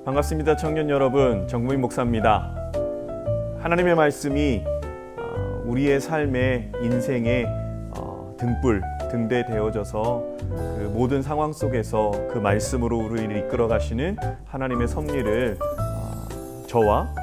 반갑습니다. 청년 여러분, 정무인 목사입니다. 하나님의 말씀이 우리의 삶의 인생의 등불, 등대 되어져서 그 모든 상황 속에서 그 말씀으로 우리를 이끌어 가시는 하나님의 섭리를 저와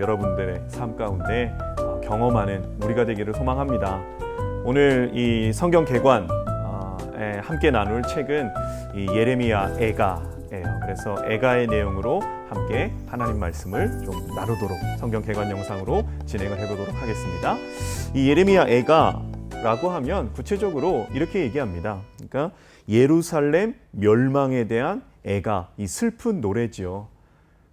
여러분들의 삶 가운데 경험하는 우리가 되기를 소망합니다. 오늘 이 성경 개관에 함께 나눌 책은 이 예레미야 애가예요. 그래서 애가의 내용으로 함께 하나님 말씀을 좀 나누도록 성경 개관 영상으로 진행을 해보도록 하겠습니다. 이 예레미야 애가라고 하면 구체적으로 이렇게 얘기합니다. 그러니까 예루살렘 멸망에 대한 애가, 이 슬픈 노래지요.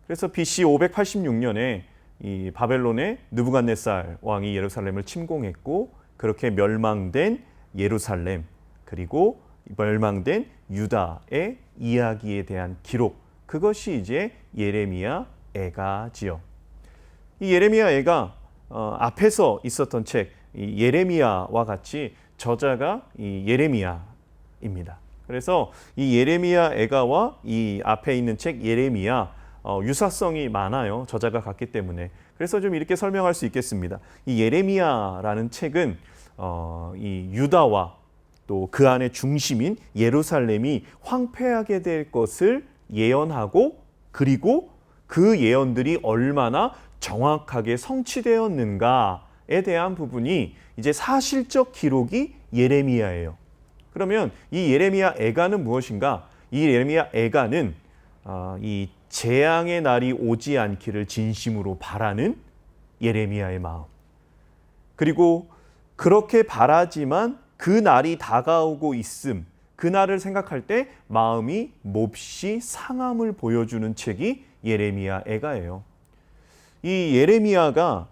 그래서 BC 586년에 이 바벨론의 느부갓네살 왕이 예루살렘을 침공했고 그렇게 멸망된 예루살렘 그리고 멸망된 유다의 이야기에 대한 기록, 그것이 이제 예레미야 애가지요. 이 예레미야 애가 앞에서 있었던 책 이 예레미야와 같이 저자가 이 예레미야입니다. 그래서 이 예레미야 애가와 이 앞에 있는 책 예레미야 유사성이 많아요. 저자가 같기 때문에. 그래서 좀 이렇게 설명할 수 있겠습니다. 이 예레미야라는 책은 이 유다와 또 그 안의 중심인 예루살렘이 황폐하게 될 것을 예언하고 그리고 그 예언들이 얼마나 정확하게 성취되었는가에 대한 부분이 이제 사실적 기록이 예레미야예요. 그러면 이 예레미야 애가는 무엇인가? 이 예레미야 애가는 이 재앙의 날이 오지 않기를 진심으로 바라는 예레미야의 마음, 그리고 그렇게 바라지만 그 날이 다가오고 있음, 그 날을 생각할 때 마음이 몹시 상함을 보여주는 책이 예레미야 애가예요. 이 예레미야가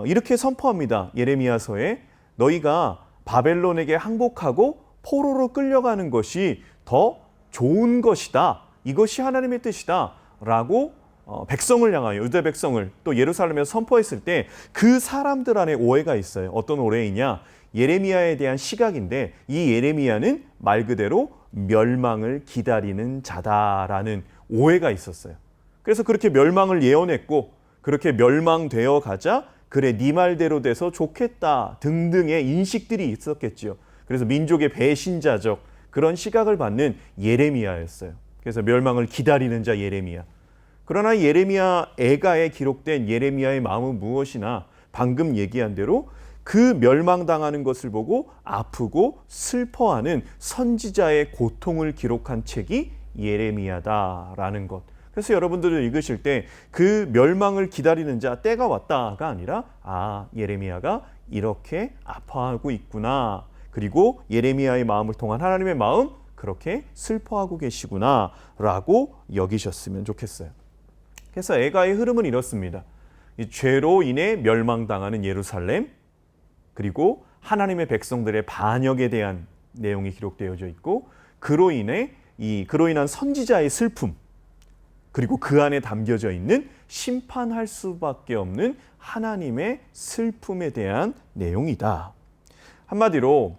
이렇게 선포합니다. 예레미야서에 너희가 바벨론에게 항복하고 포로로 끌려가는 것이 더 좋은 것이다. 이것이 하나님의 뜻이다. 라고 백성을 향하여, 유다 백성을 또 예루살렘에서 선포했을 때 그 사람들 안에 오해가 있어요. 어떤 오해이냐? 예레미야에 대한 시각인데 이 예레미야는 말 그대로 멸망을 기다리는 자다라는 오해가 있었어요. 그래서 그렇게 멸망을 예언했고 그렇게 멸망되어 가자 그래 네 말대로 돼서 좋겠다 등등의 인식들이 있었겠죠. 그래서 민족의 배신자적 그런 시각을 받는 예레미야였어요. 그래서 멸망을 기다리는 자 예레미야. 그러나 예레미야 애가에 기록된 예레미야의 마음은 무엇이나 방금 얘기한 대로 그 멸망당하는 것을 보고 아프고 슬퍼하는 선지자의 고통을 기록한 책이 예레미야다라는 것. 그래서 여러분들을 읽으실 때 그 멸망을 기다리는 자 때가 왔다가 아니라 예레미야가 이렇게 아파하고 있구나. 그리고 예레미야의 마음을 통한 하나님의 마음 그렇게 슬퍼하고 계시구나 라고 여기셨으면 좋겠어요. 그래서 애가의 흐름은 이렇습니다. 이 죄로 인해 멸망당하는 예루살렘, 그리고 하나님의 백성들의 반역에 대한 내용이 기록되어져 있고 그로 인한 선지자의 슬픔, 그리고 그 안에 담겨져 있는 심판할 수밖에 없는 하나님의 슬픔에 대한 내용이다. 한마디로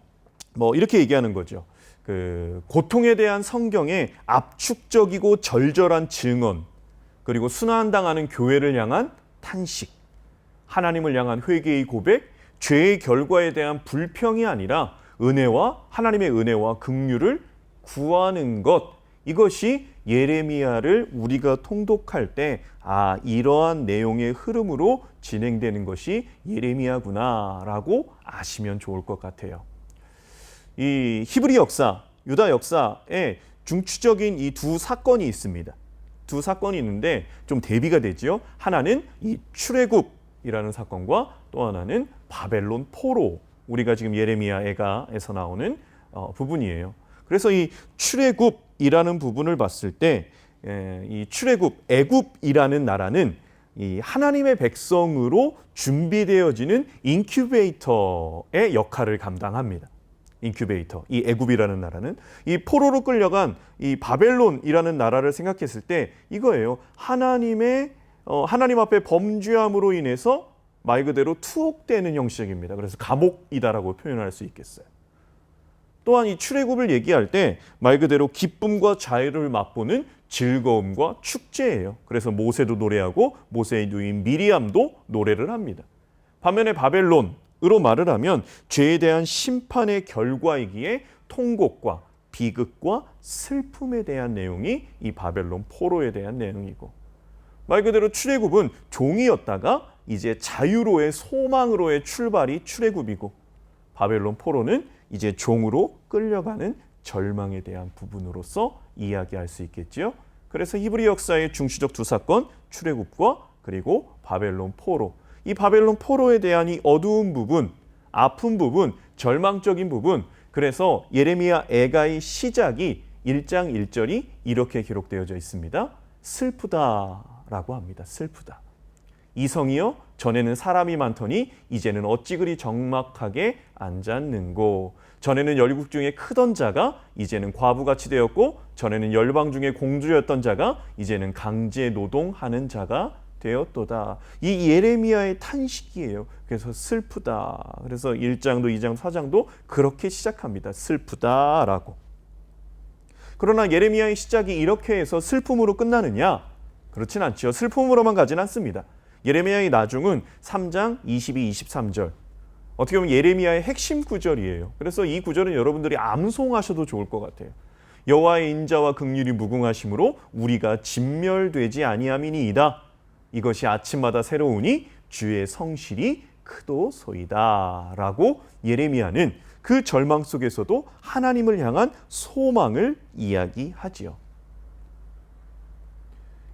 이렇게 얘기하는 거죠. 그 고통에 대한 성경의 압축적이고 절절한 증언, 그리고 순환당하는 교회를 향한 탄식, 하나님을 향한 회개의 고백, 죄의 결과에 대한 불평이 아니라 하나님의 은혜와 긍휼을 구하는 것, 이것이 예레미야를 우리가 통독할 때 이러한 내용의 흐름으로 진행되는 것이 예레미야구나라고 아시면 좋을 것 같아요. 이 히브리 역사, 유다 역사에 중추적인 이 두 사건이 있습니다. 두 사건이 있는데 좀 대비가 되죠. 하나는 이 출애굽이라는 사건과 또 하나는 바벨론 포로, 우리가 지금 예레미야 애가에서 나오는 부분이에요. 그래서 이 출애굽이라는 부분을 봤을 때 이 출애굽, 애굽이라는 나라는 이 하나님의 백성으로 준비되어지는 인큐베이터의 역할을 감당합니다. 인큐베이터, 이 애굽이라는 나라는 이 포로로 끌려간 이 바벨론이라는 나라를 생각했을 때 이거예요. 하나님 앞에 범죄함으로 인해서 말 그대로 투옥되는 형식입니다. 그래서 감옥이다라고 표현할 수 있겠어요. 또한 이 출애굽을 얘기할 때 말 그대로 기쁨과 자유를 맛보는 즐거움과 축제예요. 그래서 모세도 노래하고 모세의 누인 미리암도 노래를 합니다. 반면에 바벨론으로 말을 하면 죄에 대한 심판의 결과이기에 통곡과 비극과 슬픔에 대한 내용이 이 바벨론 포로에 대한 내용이고, 말 그대로 출애굽은 종이었다가 이제 자유로의 소망으로의 출발이 출애굽이고, 바벨론 포로는 이제 종으로 끌려가는 절망에 대한 부분으로서 이야기할 수 있겠지요. 그래서 히브리 역사의 중시적 두 사건, 출애굽과 그리고 바벨론 포로, 이 바벨론 포로에 대한 이 어두운 부분, 아픈 부분, 절망적인 부분, 그래서 예레미야 애가의 시작이 1장 1절이 이렇게 기록되어져 있습니다. 슬프다라고 합니다. 슬프다. 이성이여 전에는 사람이 많더니 이제는 어찌 그리 적막하게 앉았는고. 전에는 열국 중에 크던 자가 이제는 과부같이 되었고, 전에는 열방 중에 공주였던 자가 이제는 강제 노동하는 자가 되었도다. 이 예레미야의 탄식이에요. 그래서 슬프다. 그래서 1장도 2장 4장도 그렇게 시작합니다. 슬프다라고. 그러나 예레미야의 시작이 이렇게 해서 슬픔으로 끝나느냐? 그렇진 않죠. 슬픔으로만 가진 않습니다. 예레미야의 나중은 3장 22, 23절. 어떻게 보면 예레미야의 핵심 구절이에요. 그래서 이 구절은 여러분들이 암송하셔도 좋을 것 같아요. 여호와의 인자와 긍휼이 무궁하심으로 우리가 진멸되지 아니함이니이다. 이것이 아침마다 새로우니 주의 성실이 크도소이다. 라고 예레미야는 그 절망 속에서도 하나님을 향한 소망을 이야기하지요.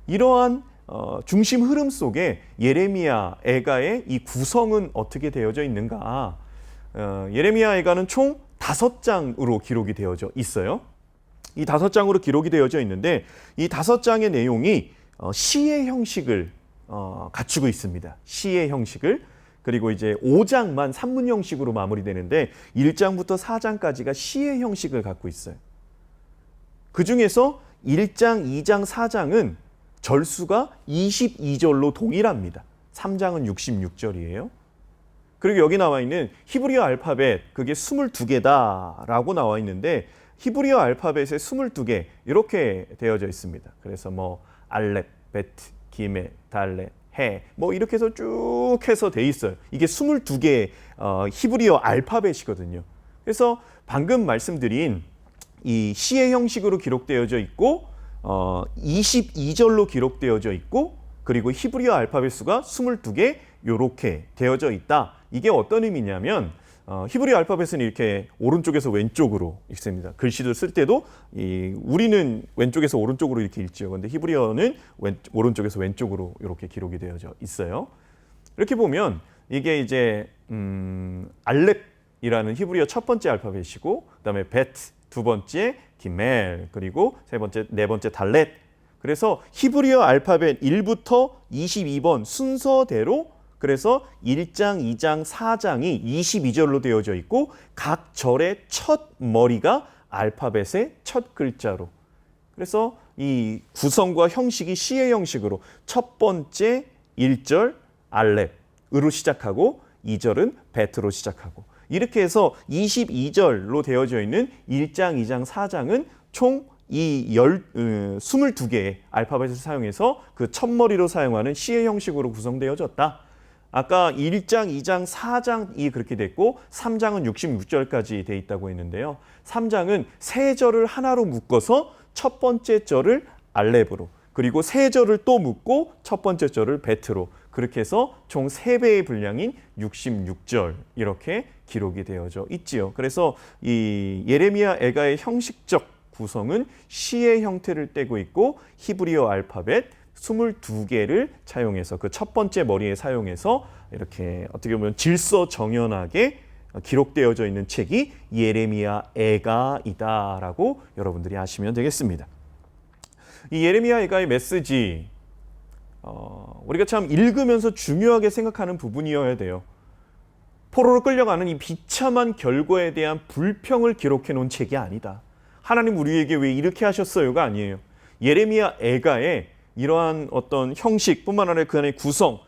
이러한 중심 흐름 속에 예레미야 애가의 이 구성은 어떻게 되어져 있는가? 예레미야 애가는 총 5장으로 기록이 되어져 있어요. 이 5장으로 기록이 되어져 있는데 이 5장의 내용이 시의 형식을 갖추고 있습니다. 시의 형식을. 그리고 이제 5장만 산문 형식으로 마무리되는데 1장부터 4장까지가 시의 형식을 갖고 있어요. 그 중에서 1장, 2장, 4장은 절수가 22절로 동일합니다. 3장은 66절이에요. 그리고 여기 나와 있는 히브리어 알파벳, 그게 22개다라고 나와 있는데 히브리어 알파벳에 22개 이렇게 되어져 있습니다. 그래서 뭐 알렙, 베트, 기메, 달레, 해, 뭐 이렇게 해서 쭉 해서 돼 있어요. 이게 22개의 히브리어 알파벳이거든요. 그래서 방금 말씀드린 이 시의 형식으로 기록되어져 있고 22절로 기록되어져 있고, 그리고 히브리어 알파벳 수가 22개 이렇게 되어져 있다. 이게 어떤 의미냐면 히브리어 알파벳은 이렇게 오른쪽에서 왼쪽으로 읽습니다. 글씨도 쓸 때도 우리는 왼쪽에서 오른쪽으로 이렇게 읽지요. 그런데 히브리어는 오른쪽에서 왼쪽으로 이렇게 기록이 되어져 있어요. 이렇게 보면 이게 이제 알렙이라는 히브리어 첫 번째 알파벳이고, 그다음에 베트 두 번째, 기멜, 그리고 네 번째 달렛. 그래서 히브리어 알파벳 1부터 22번 순서대로, 그래서 1장, 2장, 4장이 22절로 되어져 있고 각 절의 첫 머리가 알파벳의 첫 글자로. 그래서 이 구성과 형식이 시의 형식으로 첫 번째 1절 알렙으로 시작하고 2절은 베트로 시작하고, 이렇게 해서 22절로 되어져 있는 1장, 2장, 4장은 총 이 22개의 알파벳을 사용해서 그 첫머리로 사용하는 시의 형식으로 구성되어졌다. 아까 1장, 2장, 4장이 그렇게 됐고 3장은 66절까지 돼 있다고 했는데요. 3장은 세 절을 하나로 묶어서 첫 번째 절을 알렙으로, 그리고 세 절을 또 묶고 첫 번째 절을 베트로, 그렇게 해서 총 3배의 분량인 66절 이렇게 기록이 되어져 있지요. 그래서 이 예레미야 애가의 형식적 구성은 시의 형태를 떼고 있고 히브리어 알파벳 22개를 차용해서 그 첫 번째 머리에 사용해서 이렇게 어떻게 보면 질서정연하게 기록되어져 있는 책이 예레미야 애가이다라고 여러분들이 아시면 되겠습니다. 이 예레미야 애가의 메시지, 우리가 참 읽으면서 중요하게 생각하는 부분이어야 돼요. 포로로 끌려가는 이 비참한 결과에 대한 불평을 기록해 놓은 책이 아니다. 하나님 우리에게 왜 이렇게 하셨어요가 아니에요. 예레미야 애가의 이러한 어떤 형식뿐만 아니라 그 안의 구성,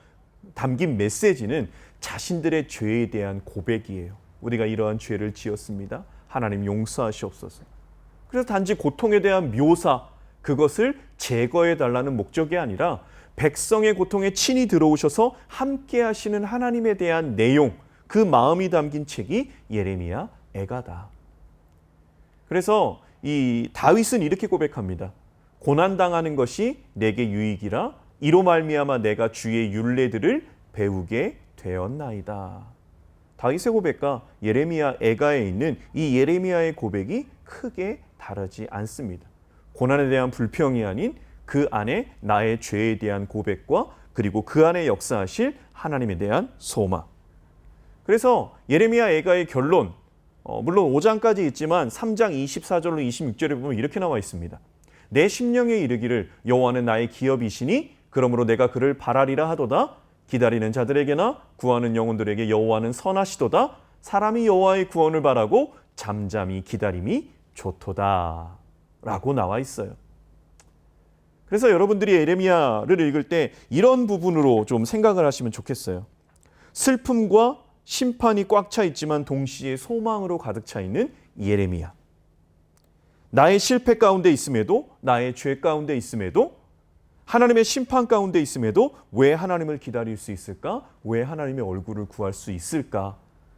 담긴 메시지는 자신들의 죄에 대한 고백이에요. 우리가 이러한 죄를 지었습니다. 하나님 용서하시옵소서. 그래서 단지 고통에 대한 묘사, 그것을 제거해 달라는 목적이 아니라 백성의 고통에 친히 들어오셔서 함께 하시는 하나님에 대한 내용, 그 마음이 담긴 책이 예레미야 애가다. 그래서 이 다윗은 이렇게 고백합니다. 고난당하는 것이 내게 유익이라 이로 말미암아 내가 주의 율례들을 배우게 되었나이다. 다윗의 고백과 예레미야 애가에 있는 이 예레미야의 고백이 크게 다르지 않습니다. 고난에 대한 불평이 아닌 그 안에 나의 죄에 대한 고백과 그리고 그 안에 역사하실 하나님에 대한 소망. 그래서 예레미야 애가의 결론, 물론 5장까지 있지만 3장 24절로 26절에 보면 이렇게 나와 있습니다. 내 심령에 이르기를 여호와는 나의 기업이시니 그러므로 내가 그를 바라리라 하도다. 기다리는 자들에게나 구하는 영혼들에게 여호와는 선하시도다. 사람이 여호와의 구원을 바라고 잠잠히 기다림이 좋도다 라고 나와 있어요. 그래서 여러분들이 예레미야를 읽을 때 이런 부분으로 좀 생각을 하시면 좋겠어요. 슬픔과 심판이 꽉 차 있지만 동시에 소망으로 가득 차 있는 예레미야. 나의 실패 가운데 있음에도, 나의 죄 가운데 있음에도, 하나님의 심판 가운데 있음에도 왜 하나님을 기다릴 수 있을까? 왜 하나님의 얼굴을 구할 수 있을까?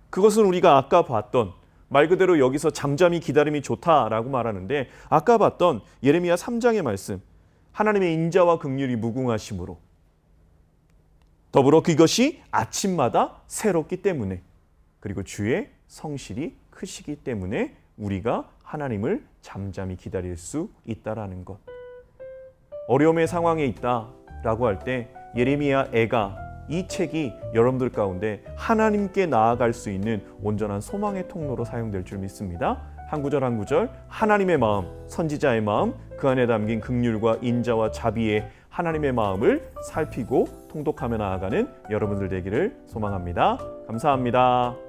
그것은 우리가 아까 봤던, 말 그대로 여기서 잠잠히 기다림이 좋다라고 말하는데 아까 봤던 예레미야 3장의 말씀, 하나님의 인자와 긍휼이 무궁하심으로, 더불어 그것이 아침마다 새롭기 때문에, 그리고 주의 성실이 크시기 때문에 우리가 하나님을 잠잠히 기다릴 수 있다라는 것. 어려움의 상황에 있다라고 할 때 예레미야 애가, 이 책이 여러분들 가운데 하나님께 나아갈 수 있는 온전한 소망의 통로로 사용될 줄 믿습니다. 한 구절 한 구절 하나님의 마음, 선지자의 마음, 그 안에 담긴 긍휼과 인자와 자비의 하나님의 마음을 살피고 통독하며 나아가는 여러분들 되기를 소망합니다. 감사합니다.